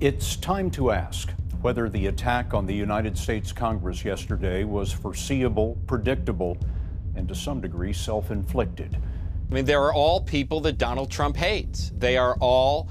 It's time to ask whether the attack on the United States Congress yesterday was foreseeable, predictable, and to some degree self-inflicted. I mean, they are all people that Donald Trump hates. They are all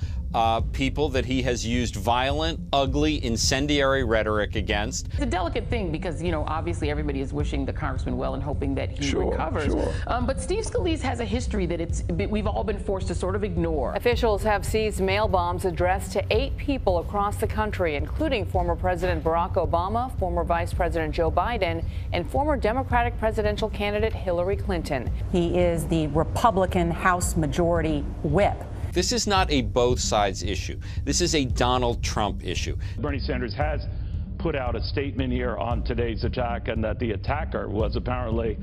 people that he has used violent, ugly, incendiary rhetoric against. It's a delicate thing because, you know, obviously everybody is wishing the congressman well and hoping that he recovers. But Steve Scalise has a history that we've all been forced to sort of ignore. Officials have seized mail bombs addressed to 8 people across the country, including former President Barack Obama, former Vice President Joe Biden, and former Democratic presidential candidate Hillary Clinton. He is the Republican House Majority Whip. This is not a both sides issue. This is a Donald Trump issue. Bernie Sanders has put out a statement here on today's attack, and that the attacker was apparently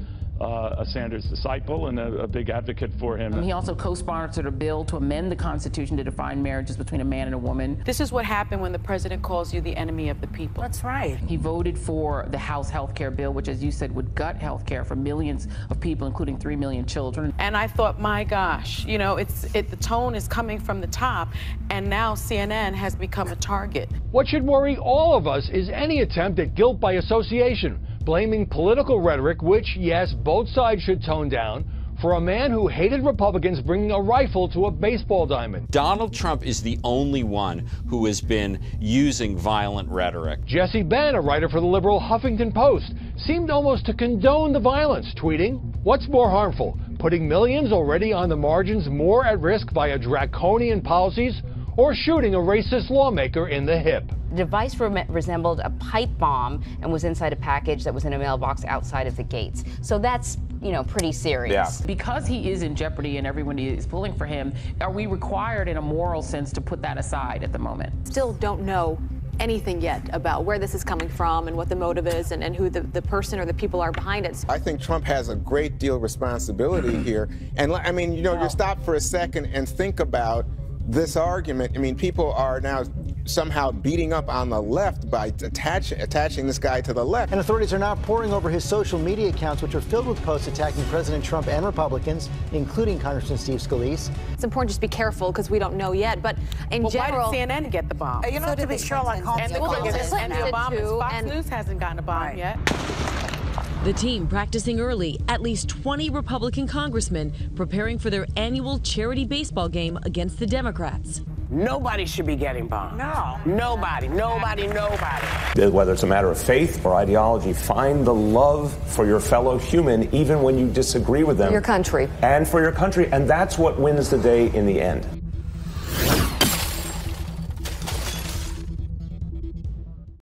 a Sanders disciple and a big advocate for him. He also co-sponsored a bill to amend the Constitution to define marriages between a man and a woman. This is what happened when the president calls you the enemy of the people. That's right. He voted for the House health care bill, which, as you said, would gut health care for millions of people, including 3 million children. And I thought, my gosh, you know, the tone is coming from the top, and now CNN has become a target. What should worry all of us is any attempt at guilt by association, blaming political rhetoric, which, yes, both sides should tone down, for a man who hated Republicans bringing a rifle to a baseball diamond. Donald Trump is the only one who has been using violent rhetoric. Jesse Benn, a writer for the liberal Huffington Post, seemed almost to condone the violence, tweeting, "What's more harmful, putting millions already on the margins more at risk via draconian policies, or shooting a racist lawmaker in the hip?" The device resembled a pipe bomb and was inside a package that was in a mailbox outside of the gates. So that's, you know, pretty serious. Yeah. Because he is in jeopardy and everyone is pulling for him, are we required in a moral sense to put that aside at the moment? Still don't know anything yet about where this is coming from and what the motive is and who the person or the people are behind it. I think Trump has a great deal of responsibility here. And I mean, you know, you stop for a second and think about this argument. I mean, people are now somehow beating up on the left by attaching this guy to the left. And authorities are now poring over his social media accounts, which are filled with posts attacking President Trump and Republicans, including Congressman Steve Scalise. It's important to just be careful because we don't know yet, but in general... Why did CNN get the bomb? You know, to be Sherlock Holmes. And the Obama, Fox News hasn't gotten a bomb yet. The team practicing early, at least 20 Republican congressmen preparing for their annual charity baseball game against the Democrats. Nobody should be getting bombed. No. Nobody. Whether it's a matter of faith or ideology, find the love for your fellow human even when you disagree with them. For your country. And for your country. And that's what wins the day in the end.